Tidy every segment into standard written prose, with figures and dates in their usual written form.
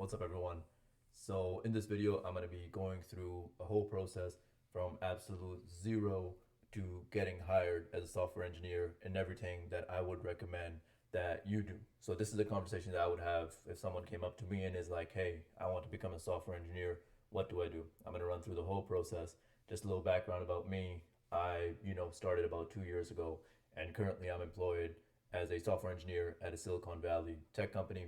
What's up, everyone? So in this video, I'm going to be going through a whole process from absolute zero to getting hired as a software engineer and everything that I would recommend that you do. So this is a conversation that I would have if someone came up to me and is like, hey, I want to become a software engineer. What do I do? I'm going to run through the whole process. Just a little background about me. I started about 2 years ago, and currently I'm employed as a software engineer at a Silicon Valley tech company.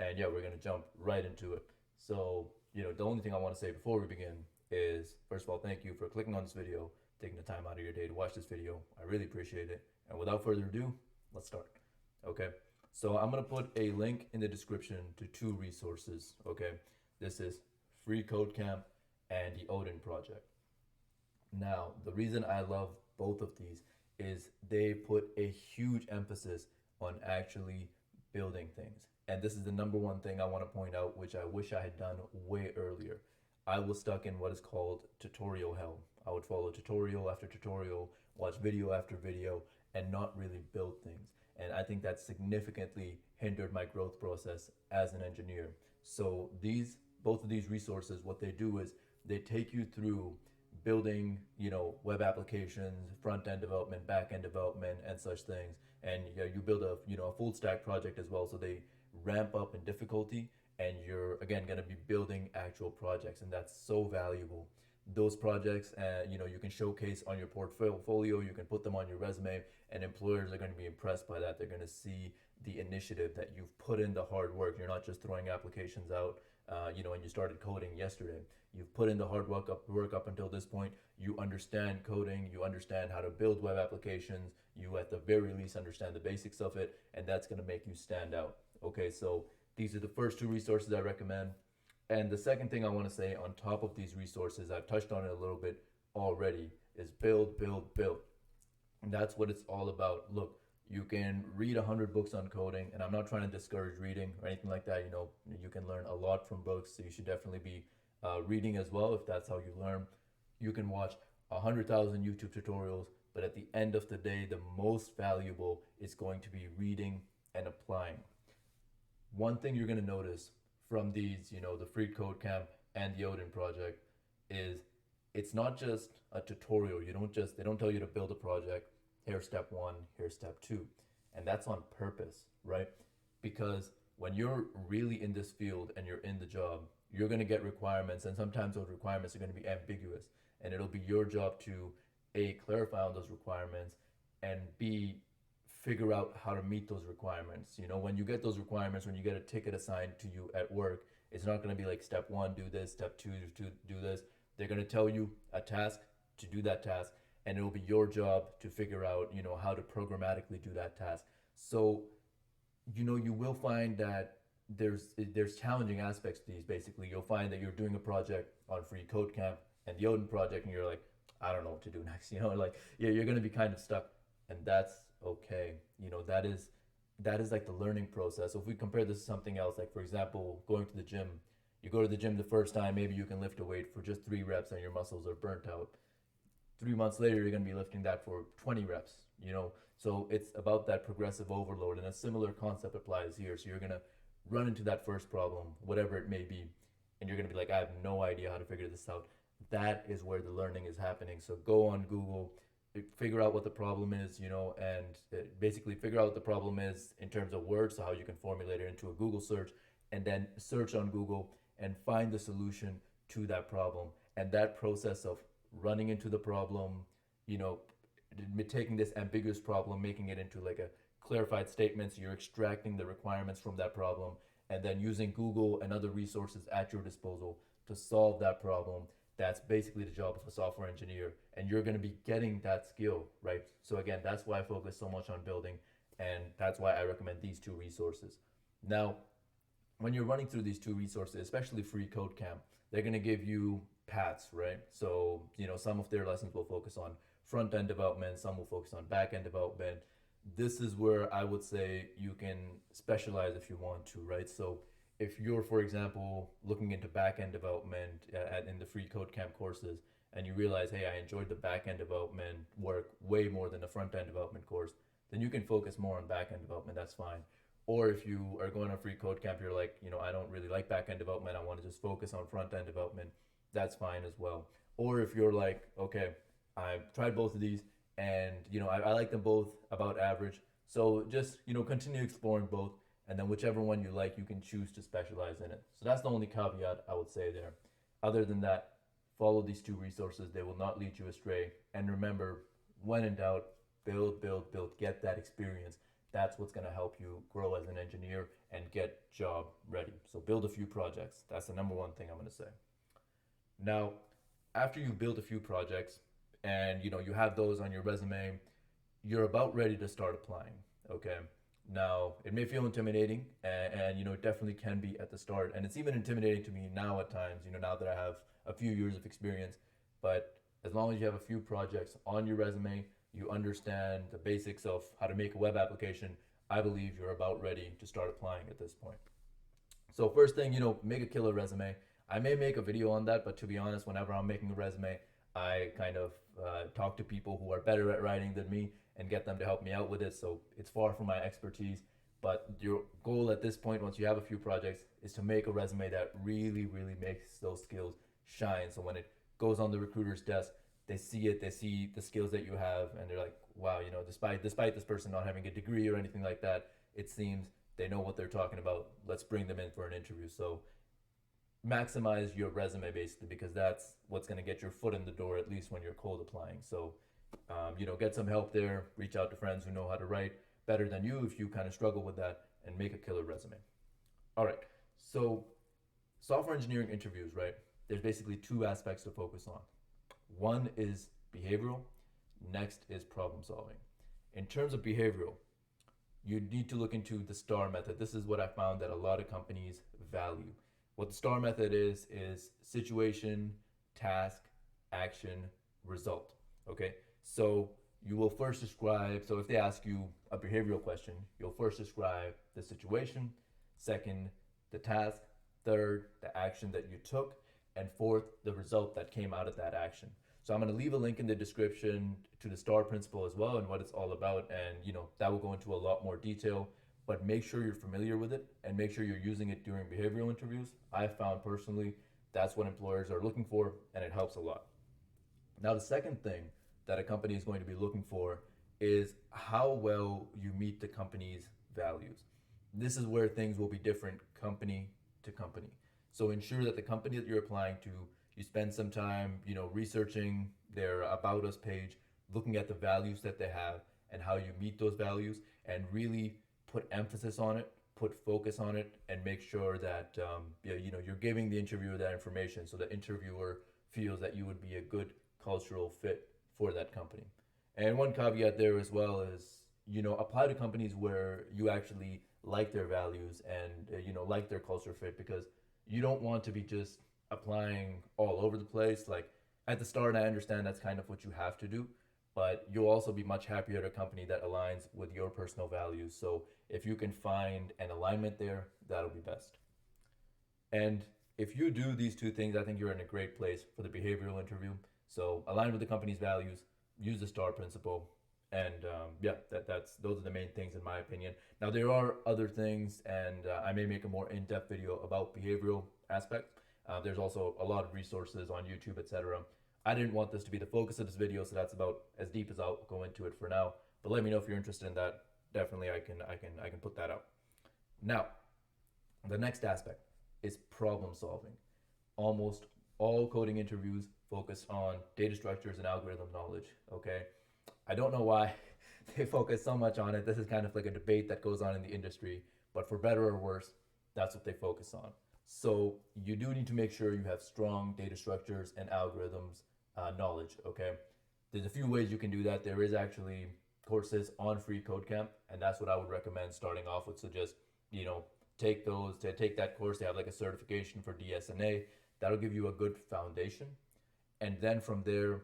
And yeah, we're going to jump right into it. So, the only thing I want to say before we begin is, first of all, thank you for clicking on this video, taking the time out of your day to watch this video. I really appreciate it. And without further ado, let's start. Okay. So I'm going to put a link in the description to two resources. Okay. This is Free Code Camp and the Odin Project. Now, the reason I love both of these is they put a huge emphasis on actually building things. And this is the number one thing I want to point out, which I wish I had done way earlier. I was stuck in what is called tutorial hell. I would follow tutorial after tutorial, watch video after video, and not really build things. And I think that significantly hindered my growth process as an engineer. So both of these resources, what they do is they take you through building, web applications, front end development, back end development, and such things. And yeah, you build a full stack project as well. So they ramp up in difficulty, and you're again going to be building actual projects, and that's so valuable. Those projects, you can showcase on your portfolio. You can put them on your resume, and employers are going to be impressed by that. They're going to see the initiative that you've put in, the hard work. You're not just throwing applications out, and you started coding yesterday. You've put in the hard work up until this point. You understand coding. You understand how to build web applications. You, at the very least, understand the basics of it, and that's going to make you stand out. Okay, so these are the first two resources I recommend. And the second thing I want to say on top of these resources, I've touched on it a little bit already, is build, build, build. And that's what it's all about. Look, you can read 100 books on coding, and I'm not trying to discourage reading or anything like that. You can learn a lot from books, so you should definitely be reading as well if that's how you learn. You can watch 100,000 YouTube tutorials, but at the end of the day, the most valuable is going to be reading and applying. One thing you're going to notice from these, the Free Code Camp and the Odin Project, is it's not just a tutorial. They don't tell you to build a project. Here's step one, here's step two. And that's on purpose, right? Because when you're really in this field and you're in the job, you're going to get requirements, and sometimes those requirements are going to be ambiguous. And it'll be your job to A, clarify on those requirements, and B, figure out how to meet those requirements. When you get those requirements, when you get a ticket assigned to you at work, it's not going to be like step one, do this, step two, to do this. They're going to tell you a task to do that task, and it'll be your job to figure out, how to programmatically do that task. So, you will find that there's challenging aspects to these. Basically, you'll find that you're doing a project on Free Code Camp and the Odin Project, and you're like, I don't know what to do next. Like, yeah, you're going to be kind of stuck, and that's okay. That is like the learning process. So if we compare this to something else, like for example, going to the gym, you go to the gym the first time, maybe you can lift a weight for just 3 reps and your muscles are burnt out. 3 months later, you're going to be lifting that for 20 reps. So it's about that progressive overload, and a similar concept applies here. So you're going to run into that first problem, whatever it may be, and you're going to be like, I have no idea how to figure this out. That is where the learning is happening. So go on Google, figure out what the problem is, and basically figure out what the problem is in terms of words, so how you can formulate it into a Google search, and then search on Google and find the solution to that problem. And that process of running into the problem, you know, taking this ambiguous problem, making it into like a clarified statement, so you're extracting the requirements from that problem, and then using Google and other resources at your disposal to solve that problem. That's basically the job of a software engineer, and you're going to be getting that skill, right? So again, that's why I focus so much on building, and that's why I recommend these two resources. Now, when you're running through these two resources, especially Free Code Camp, they're going to give you paths, right? So, some of their lessons will focus on front end development, some will focus on back end development. This is where I would say you can specialize if you want to, right? So if you're, for example, looking into back-end development in the Free Code Camp courses, and you realize, hey, I enjoyed the back-end development work way more than the front-end development course, then you can focus more on back-end development. That's fine. Or if you are going on free code camp, you're like, I don't really like back end development. I want to just focus on front end development. That's fine as well. Or if you're like, okay, I've tried both of these and, I like them both about average. So just, continue exploring both. And then whichever one you like, you can choose to specialize in it. So that's the only caveat I would say there. Other than that, follow these two resources. They will not lead you astray. And remember, when in doubt, build, build, build. Get that experience. That's what's going to help you grow as an engineer and get job ready. So build a few projects. That's the number one thing I'm going to say. Now, after you build a few projects and you have those on your resume, you're about ready to start applying. Okay. Now, it may feel intimidating, and it definitely can be at the start, and it's even intimidating to me now at times. Now that I have a few years of experience, but as long as you have a few projects on your resume, you understand the basics of how to make a web application, I believe you're about ready to start applying at this point. So first thing, make a killer resume. I may make a video on that, but to be honest, whenever I'm making a resume, I kind of talk to people who are better at writing than me and get them to help me out with it. So it's far from my expertise. But your goal at this point, once you have a few projects, is to make a resume that really, really makes those skills shine. So when it goes on the recruiter's desk, they see it, they see the skills that you have, and they're like, wow, despite this person not having a degree or anything like that, it seems they know what they're talking about. Let's bring them in for an interview. So maximize your resume basically, because that's what's going to get your foot in the door, at least when you're cold applying. So get some help there. Reach out to friends who know how to write better than you if you kind of struggle with that, and make a killer resume. All right. So software engineering interviews, right? There's basically two aspects to focus on. One is behavioral, next is problem solving. In terms of behavioral, you need to look into the STAR method. This is what I found that a lot of companies value. What the STAR method is situation, task, action, result. Okay? So you will first describe, so if they ask you a behavioral question, you'll first describe the situation, second, the task, third, the action that you took, and fourth, the result that came out of that action. So I'm going to leave a link in the description to the STAR principle as well and what it's all about, and that will go into a lot more detail. But make sure you're familiar with it and make sure you're using it during behavioral interviews. I found personally that's what employers are looking for, and it helps a lot. Now, the second thing that a company is going to be looking for is how well you meet the company's values. This is where things will be different company to company. So ensure that the company that you're applying to, you spend some time, researching their About Us page, looking at the values that they have and how you meet those values, and really put emphasis on it, put focus on it, and make sure that you're giving the interviewer that information so the interviewer feels that you would be a good cultural fit for that company. And one caveat there as well is, apply to companies where you actually like their values and like their culture fit, because you don't want to be just applying all over the place. Like at the start, I understand that's kind of what you have to do, but you'll also be much happier at a company that aligns with your personal values. So if you can find an alignment there, that'll be best. And if you do these two things, I think you're in a great place for the behavioral interview. So align with the company's values, use the STAR principle, and that's those are the main things in my opinion. Now there are other things, and I may make a more in-depth video about behavioral aspects. There's also a lot of resources on YouTube, etc. I didn't want this to be the focus of this video, so that's about as deep as I'll go into it for now. But let me know if you're interested in that. Definitely, I can put that out. Now, the next aspect is problem solving. Almost all coding interviews focus on data structures and algorithm knowledge. Okay, I don't know why they focus so much on it. This is kind of like a debate that goes on in the industry, but for better or worse, that's what they focus on. So you do need to make sure you have strong data structures and algorithms knowledge. Okay, there's a few ways you can do that. There is actually courses on Free Code Camp, and that's what I would recommend starting off with. So just take that course. They have like a certification for DSNA. That'll give you a good foundation, and then from there,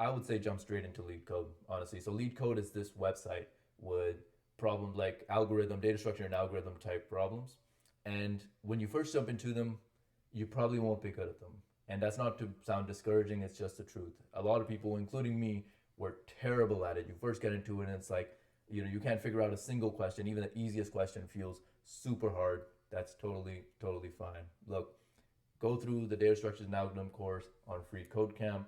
I would say jump straight into LeetCode, honestly. So LeetCode is this website with problems like data structure and algorithm type problems. And when you first jump into them, you probably won't be good at them. And that's not to sound discouraging, it's just the truth. A lot of people, including me, were terrible at it. You first get into it and it's like, you can't figure out a single question, even the easiest question feels super hard, that's totally fine. Look, go through the data structures and algorithm course on Free Code Camp,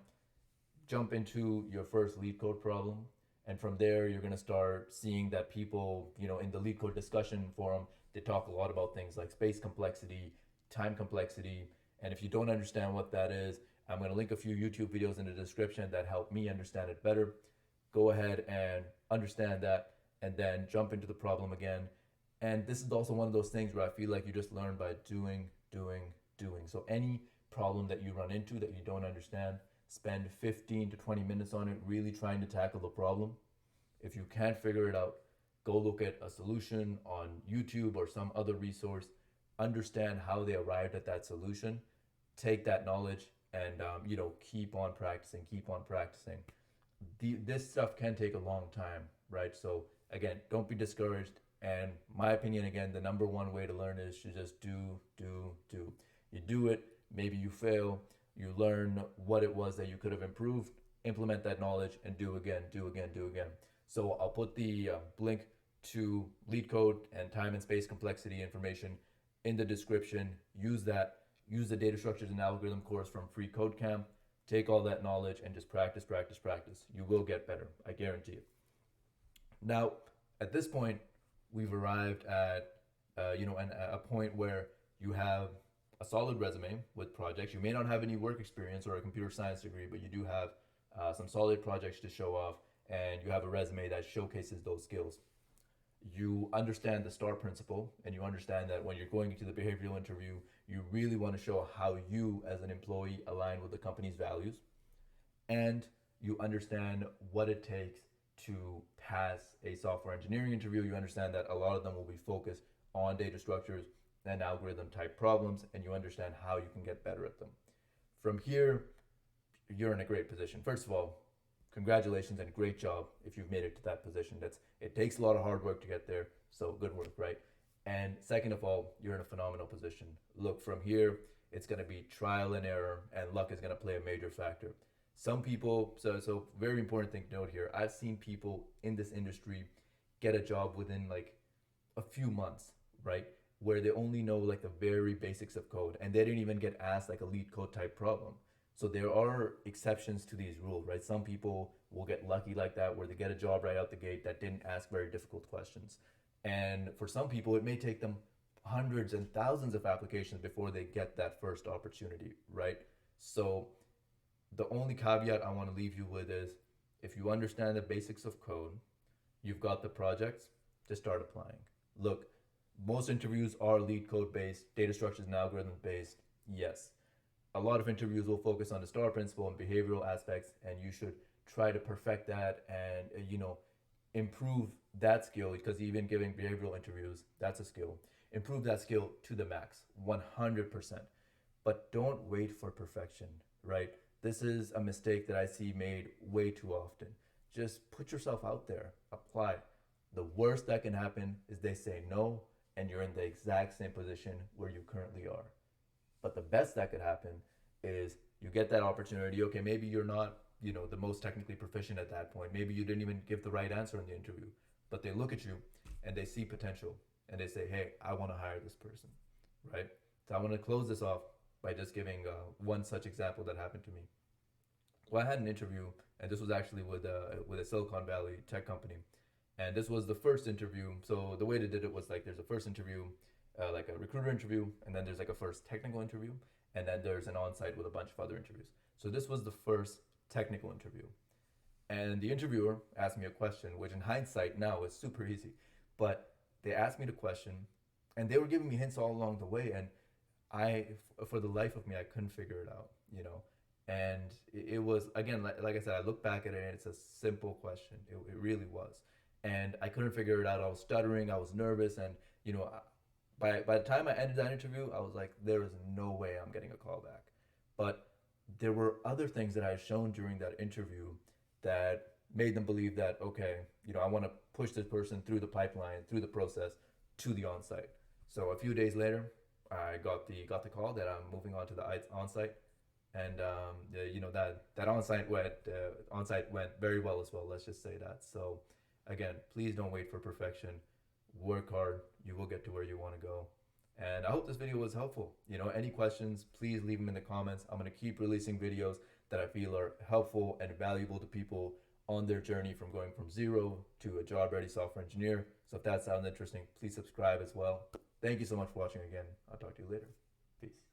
jump into your first lead code problem, and from there you're going to start seeing that people, in the lead code discussion forum, they talk a lot about things like space complexity, time complexity. And if you don't understand what that is, I'm going to link a few YouTube videos in the description that help me understand it better. Go ahead and understand that, and then jump into the problem again. And this is also one of those things where I feel like you just learn by doing. So any problem that you run into that you don't understand, spend 15 to 20 minutes on it, really trying to tackle the problem. If you can't figure it out, go look at a solution on YouTube or some other resource, understand how they arrived at that solution, take that knowledge, and keep on practicing. This stuff can take a long time, right? So again, don't be discouraged. And my opinion, again, the number one way to learn is to just do. You do it, maybe you fail, you learn what it was that you could have improved, implement that knowledge, and do again. So I'll put the link to lead code and time and space complexity information in the description. Use that. Use the data structures and algorithm course from Free Code Camp. Take all that knowledge and just practice. You will get better. I guarantee it. Now, at this point, we've arrived at a point where you have a solid resume with projects. You may not have any work experience or a computer science degree, but you do have some solid projects to show off, and you have a resume that showcases those skills. You understand the STAR principle, and you understand that when you're going into the behavioral interview, you really want to show how you as an employee align with the company's values, and you understand what it takes to pass a software engineering interview. You understand that a lot of them will be focused on data structures and algorithm type problems, and you understand how you can get better at them. From here, you're in a great position. First of all, congratulations and great job if you've made it to that position. It takes a lot of hard work to get there, so good work, right? And second of all, you're in a phenomenal position. Look, from here, it's going to be trial and error, and luck is going to play a major factor. Some people, so very important thing to note here, I've seen people in this industry get a job within like a few months, right? Where they only know like the very basics of code, and they didn't even get asked like a lead code type problem. So there are exceptions to these rules, right? Some people will get lucky like that, where they get a job right out the gate that didn't ask very difficult questions. And for some people, it may take them hundreds and thousands of applications before they get that first opportunity, right? So the only caveat I want to leave you with is, if you understand the basics of code, you've got the projects, just start applying. Look, most interviews are lead code based, data structures and algorithm based, yes. A lot of interviews will focus on the STAR principle and behavioral aspects, and you should try to perfect that and improve that skill, because even giving behavioral interviews, that's a skill. Improve that skill to the max, 100%. But don't wait for perfection, right? This is a mistake that I see made way too often. Just put yourself out there, apply. The worst that can happen is they say no, and you're in the exact same position where you currently are. But the best that could happen is you get that opportunity. Okay, maybe you're not, the most technically proficient at that point. Maybe you didn't even give the right answer in the interview, but they look at you and they see potential and they say, hey, I want to hire this person, right? So I want to close this off by just giving one such example that happened to me. Well, I had an interview, and this was actually with a Silicon Valley tech company, and this was the first interview. So the way they did it was like there's a first interview, like a recruiter interview, and then there's like a first technical interview, and then there's an on-site with a bunch of other interviews. So this was the first technical interview, and the interviewer asked me a question, which in hindsight now is super easy, but they asked me the question, and they were giving me hints all along the way, and for the life of me, I couldn't figure it out, And it was, again, like I said, I look back at it and it's a simple question. It really was. And I couldn't figure it out. I was stuttering, I was nervous. And, by the time I ended that interview, I was like, there is no way I'm getting a call back. But there were other things that I had shown during that interview that made them believe that, okay, I want to push this person through the pipeline, through the process to the on-site. So a few days later, I got the call that I'm moving on to the on-site. And that on-site went very well as well. Let's just say that. So Again, please don't wait for perfection. Work hard. You will get to where you want to go. And I hope this video was helpful. Any questions, please leave them in the comments. I'm going to keep releasing videos that I feel are helpful and valuable to people on their journey from going from zero to a job ready software engineer. So if that sounds interesting, please subscribe as well. Thank you so much for watching again. I'll talk to you later. Peace.